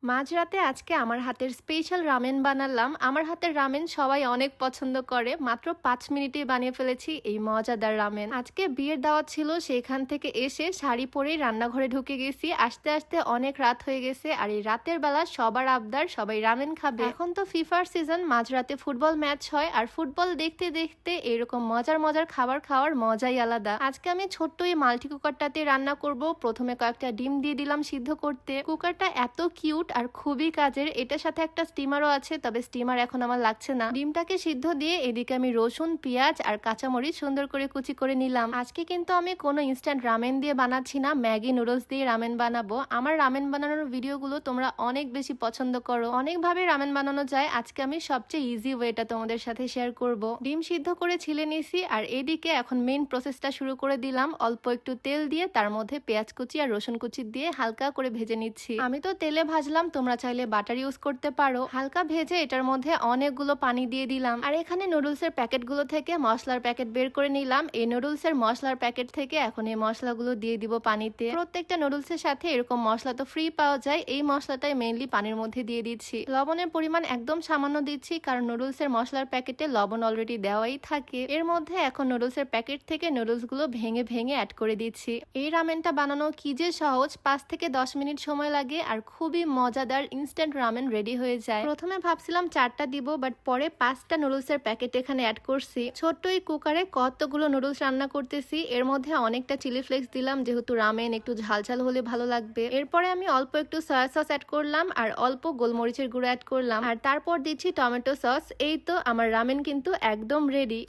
মাঝরাতে আজকে আমার হাতের স্পেশাল রামেন বানালাম। আমার হাতের রামেন সবাই অনেক পছন্দ করে। মাত্র ৫ মিনিটেই বানিয়ে ফেলেছি এই মজাদার রামেন। আজকে বিয়ের দাওয়াত ছিল, সেখান থেকে এসে শাড়ি পরেই রান্নাঘরে ঢুকে গেছি। আসতে আসতে অনেক রাত হয়ে গেছে, আর এই রাতের বেলা সবার আবদার সবাই রামেন খাবে। এখন তো ফিফার সিজন, মাঝরাতে ফুটবল ম্যাচ হয়, আর ফুটবল দেখতে দেখতে এরকম মজার মজার খাবার খাওয়ার মজাই আলাদা। আজকে আমি ছোট্ট এই মাল্টি কুকারটাতে রান্না করব। প্রথমে কয়েকটা ডিম দিয়ে দিলাম সিদ্ধ করতে। কুকারটা এত কিউট আর খুবই কাজের। এটার সাথে একটা স্টিমারও আছে, তবে স্টিমার এখন আমার লাগছে না। ডিমটাকে সিদ্ধ দিয়ে এদিকে আমি রসুন, পেঁয়াজ আর কাঁচামরিচ সুন্দর করে কুচি করে নিলাম। আজকে কিন্তু আমি কোনো ইনস্ট্যান্ট রামেন দিয়ে বানাচ্ছি না, ম্যাগি নুডলস দিয়ে রামেন বানাবো। আমার রামেন বানানোর ভিডিওগুলো তোমরা অনেক বেশি পছন্দ করো, অনেকভাবে রামেন বানানো যায়। আজকে আমি সবচেয়ে ইজি ওয়েটা তোমাদের সাথে শেয়ার করব। ডিম সিদ্ধ করে ছিলে নিছি, আর এদিকে এখন মেইন প্রসেসটা শুরু করে দিলাম। অল্প একটু তেল দিয়ে তার মধ্যে পেঁয়াজ কুচি আর রসুন কুচি দিয়ে হালকা করে ভেজে নিচ্ছি। আমি তো তেলে ভাজলাম, তোমরা চাইলে বাটার ইউজ করতে পারো। হালকা ভেজে এটার মধ্যে অনেকগুলো পানি দিয়ে দিলাম। আর এখানে নুডলসের প্যাকেটগুলো থেকে মশলার প্যাকেট বের করে নিলাম। এই নুডলসের মশলার প্যাকেট থেকে এখন এই মশলাগুলো দিয়ে দিব পানিতে। প্রত্যেকটা নুডলসের সাথে এরকম মশলা তো ফ্রি পাওয়া যায়, এই মশলাটাই মেইনলি পানির মধ্যে দিয়ে দিচ্ছি। লবণের পরিমাণ একদম সামান্য দিচ্ছি, কারণ নুডলসের মশলার প্যাকেটে লবণ অলরেডি দেওয়াই থাকে। এর মধ্যে এখন নুডলসের প্যাকেট থেকে নুডলস গুলো ভেঙে ভেঙে অ্যাড করে দিচ্ছি। এই রামেনটা বানানো কি যে সহজ, ৫ থেকে ১০ মিনিট সময় লাগে, আর খুবই মজাদার ইনস্ট্যান্ট রামেন রেডি হয়ে যায়। প্রথমে ভাবছিলাম ৪টা দিব, বাট পরে ৫টা নুডলসের প্যাকেট এখানে অ্যাড করছি। ছোট্ট এই কুকারে কতগুলো নুডলস রান্না করতেছি। এর মধ্যে অনেকটা চিলি ফ্লেক্স দিলাম, যেহেতু রামেন একটু ঝাল ঝাল হলে ভালো লাগবে। এরপরে আমি অল্প একটু সয়া সস অ্যাড করলাম, আর অল্প গোলমরিচের গুঁড়ো অ্যাড করলাম, আর তারপর দিচ্ছি টমেটো সস। এই তো আমার রামেন কিন্তু একদম রেডি।